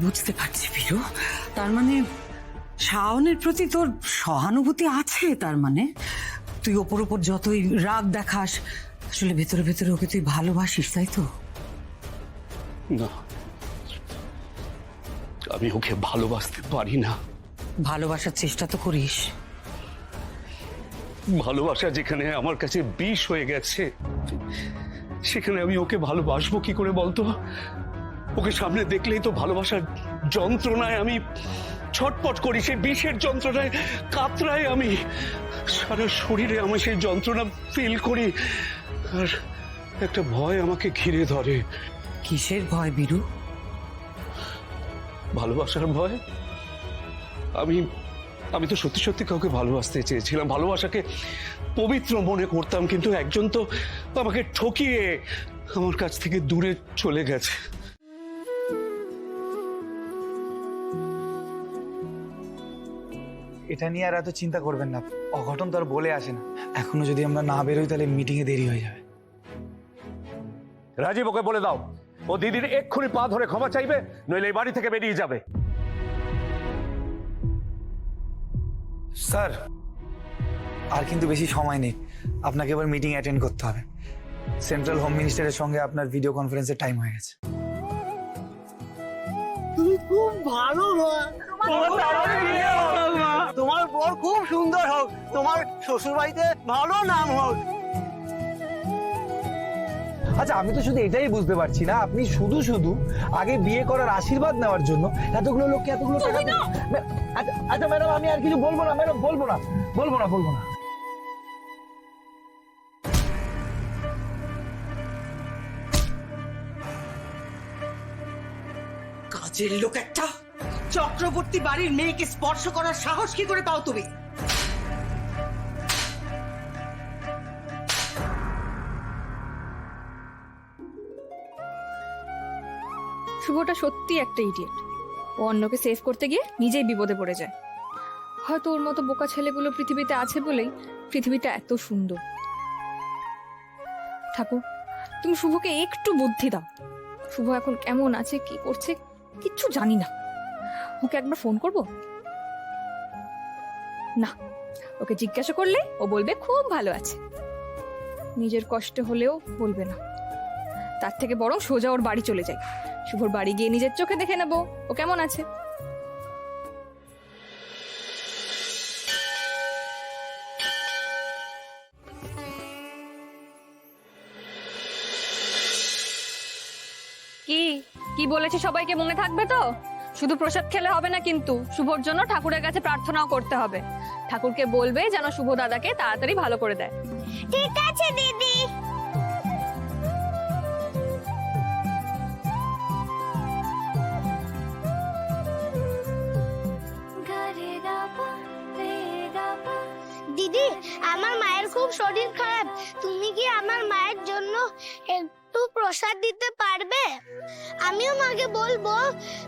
বুঝতে পারছি বীরু, তার মানে শাওনের প্রতি তোর সহানুভূতি আছে। তার মানে তুই ওপর ওপর যতই রাগ দেখাস, আসলে ভেতরে ভেতরে ওকে তুই ভালোবাসিস, তাই তো? না, আমি ওকে ভালোবাসতে পারি না। ভালোবাসার চেষ্টা তো করিস। ভালোবাসা যেখানে আমার কাছে বিষ হয়ে গেছে, সেখানে আমি ওকে ভালোবাসবো কি করে বলতো? ওকে সামনে দেখলেই তো ভালোবাসার যন্ত্রণায় আমি ছটপট করি, সেই বিষের যন্ত্রণায় কাতরাই আমি। সারা শরীরে আমি সেই যন্ত্রণা ফিল করি, আর একটা ভয় আমাকে ঘিরে ধরে। কিসের ভয় বীরু? ভালোবাসার ভয়। আমি তো সত্যি সত্যি কাউকে ভালোবাসতে চেয়েছিলাম, ভালোবাসাকে পবিত্র মনে করতাম, কিন্তু একজন তো আমাকে ঠকিয়ে আমার কাছ থেকে দূরে চলে গেছে। এটা নিয়ে আর এত চিন্তা করবেন না, অঘটন তো আর বলে আসে না। এখনো যদি আমরা না বেরোই তাহলে মিটিংয়ে দেরি হয়ে যাবে। রাজীব, ওকে বলে দাও ও দিদির এক্ষুনি পা ধরে ক্ষমা চাইবে, নইলে এই বাড়ি থেকে বেরিয়ে যাবে। স্যার, আর কিন্তু বেশি সময় নেই, আপনাকে এবার মিটিং অ্যাটেন্ড করতে হবে। সেন্ট্রাল হোম মিনিস্টারের সঙ্গে আপনার ভিডিও কনফারেন্সের টাইম হয়ে গেছে। তুমি খুব ভালো মা, তোমার বর খুব সুন্দর হোক, তোমার শ্বশুর বাড়িতে ভালো নাম হোক। আচ্ছা, আমি তো শুধু এটাই বুঝতে পারছি না, আপনি শুধু শুধু আগে বিয়ে করার আশীর্বাদ নেওয়ার জন্য এতগুলো লোককে এতগুলো টাকা আচ্ছা আচ্ছা ম্যাডাম, আমি আর কিছু বলবো না ম্যাডাম, বলবো না। কাজের লোক একটা! চক্রবর্তী বাড়ির মেয়েকে স্পর্শ করার সাহস কি করে পাও তুমি? শুভটা সত্যি একটা ইডিয়েট। ও অন্যকে সেভ করতে গিয়ে নিজেই বিপদে পড়ে যায়। হয়তো ওর মতো বোকা ছেলেগুলো পৃথিবীতে আছে বলেই পৃথিবীটা এত সুন্দর। ঠাকুর, তুমি শুভকে একটু বুদ্ধি দাও। শুভ এখন কেমন আছে, কি করছে, কিচ্ছু জানি না। ওকে একবার ফোন করব? না, ওকে জিজ্ঞাসা করলে ও বলবে খুব ভালো আছে। নিজের কষ্ট হলেও বলবে না। তার থেকে বরং সোজা ওর বাড়ি চলে যায়। শুভর বাড়ি গিয়ে নিজের চোখে দেখে নেব ও কেমন আছে। কি কি বলেছি সবাইকে মনে থাকবে তো? শুধু প্রসাদ খেলে হবে না, কিন্তু শুভর জন্য ঠাকুরের কাছে প্রার্থনাও করতে হবে। ঠাকুরকে বলবে যেন শুভ দাদাকে তাড়াতাড়ি ভালো করে দেয়। ঠিক আছে দিদি। দিদি, আমার মায়ের খুব শরীর খারাপ, তুমি কি আমার মায়ের জন্য একটু প্রসাদ দিতে পারবে? আমিও মাকে বলবো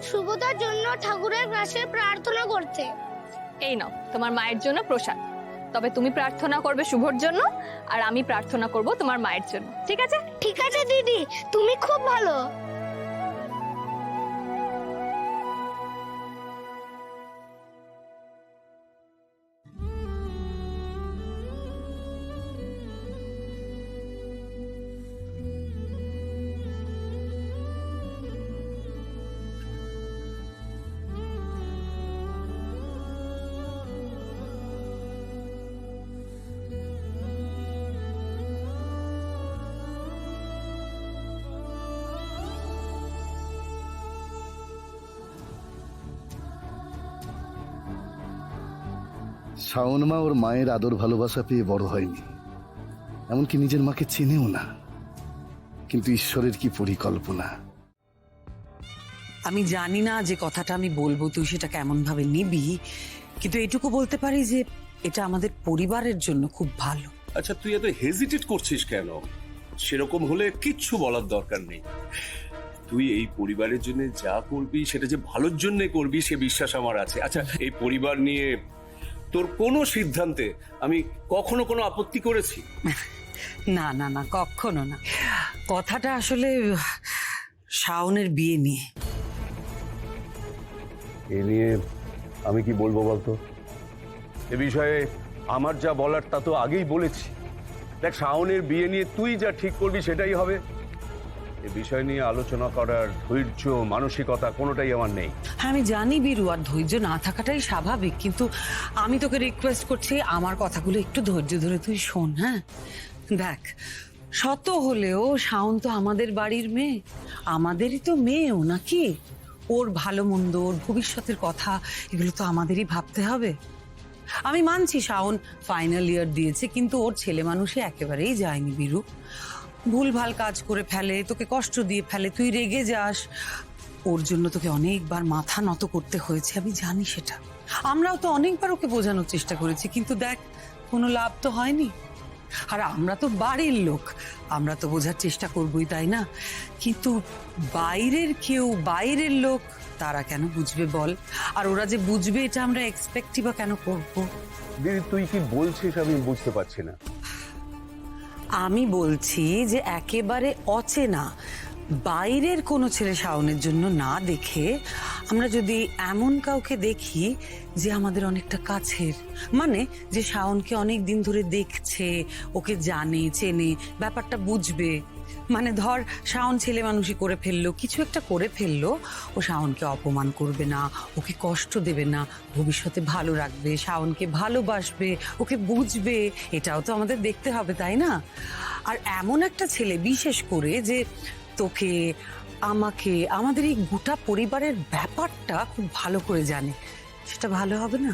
শুভদার জন্য ঠাকুরের কাছে প্রার্থনা করতে। এই নাও তোমার মায়ের জন্য প্রসাদ। তবে তুমি প্রার্থনা করবে শুভর জন্য, আর আমি প্রার্থনা করব তোমার মায়ের জন্য। ঠিক আছে? ঠিক আছে দিদি, তুমি খুব ভালো। শাওন মা ওর মায়ের আদর ভালোবাসা পেয়ে বড় হয়নি, এমনকি নিজের মাকে চেনেও না। কিন্তু ঈশ্বরের কি পরিকল্পনা! আমি জানি না যে কথাটা আমি বলবো তুই সেটা কেমন ভাবে নিবি, কিন্তু এটুকু বলতে পারি যে এটা আমাদের পরিবারের জন্য খুব ভালো। আচ্ছা, তুই এত হেজিটেট করছিস কেন? সেরকম হলে কিচ্ছু বলার দরকার নেই। তুই এই পরিবারের জন্য যা করবি সেটা যে ভালোর জন্য করবি সে বিশ্বাস আমার আছে। আচ্ছা, এই পরিবার নিয়ে তোর কোনো সিদ্ধান্তে আমি কখনো কোনো আপত্তি করেছি? না না না, কখনো না। কথাটা আসলে শাওনের বিয়ে নিয়ে। এ নিয়ে আমি কি বলবো বলতো? এ বিষয়ে আমার যা বলার তা তো আগেই বলেছি। দেখ, শাওনের বিয়ে নিয়ে তুই যা ঠিক করবি সেটাই হবে। এ বিষয় নিয়ে আলোচনা করার ধৈর্য, মানসিকতা কোনোটাই আমার নেই। হ্যাঁ আমি জানি বীরু, আর ধৈর্য না থাকাটাই স্বাভাবিক, কিন্তু আমি তোকে রিকোয়েস্ট করছি আমার কথাগুলো একটু ধৈর্য ধরে তুই শোন। হ্যাঁ দেখ, শত হলেও শাওন তো আমাদের বাড়ির মেয়ে, আমাদেরই তো মেয়েও নাকি। ওর ভালো মন্দ, ওর ভবিষ্যতের কথা এগুলো তো আমাদেরই ভাবতে হবে। আমি মানছি শাওন ফাইনাল ইয়ার দিয়েছে, কিন্তু ওর ছেলে মানুষে একেবারেই যায়নি বীরু। ভুলভাল কাজ করে ফেলে, তোকে কষ্ট দিয়ে ফেলে, তুই রেগে যাস, ওর জন্য তোকে অনেকবার মাথা নত করতে হয়েছে, আমি জানি সেটা। আমরাও তো অনেকবার ওকে বোঝানোর চেষ্টা করেছি, কিন্তু দেখ কোনো লাভ তো হয়নি। আর আমরা তো বাড়ির লোক, আমরা তো বোঝার চেষ্টা করবোই, তাই না? কিন্তু বাইরের কেউ, বাইরের লোক, তারা কেন বুঝবে বল? আর ওরা যে বুঝবে এটা আমরা এক্সপেক্টই বা কেন করবো? দিদি, তুই কি বলছিস আমি বুঝতে পারছি না। আমি বলছি যে একেবারে অচেনা বাইরের কোনো ছেলে শাওনের জন্য না দেখে আমরা যদি এমন কাউকে দেখি যে আমাদের অনেকটা কাছের, মানে যে শাওনকে অনেক দিন ধরে দেখছে, ওকে জানে, চেনে, ব্যাপারটা বুঝবে। মানে ধর শাওন ছেলে মানুষই করে ফেললো, কিছু একটা করে ফেললো, ও শাওনকে অপমান করবে না, ওকে কষ্ট দেবে না, ভবিষ্যতে ভালো রাখবে, শাওনকে ভালোবাসবে, ওকে বুঝবে, এটাও তো আমাদের দেখতে হবে, তাই না? আর এমন একটা ছেলে বিশেষ করে যে তোকে, আমাকে, আমাদের এই গোটা পরিবারের ব্যাপারটা খুব ভালো করে জানে, সেটা ভালো হবে না?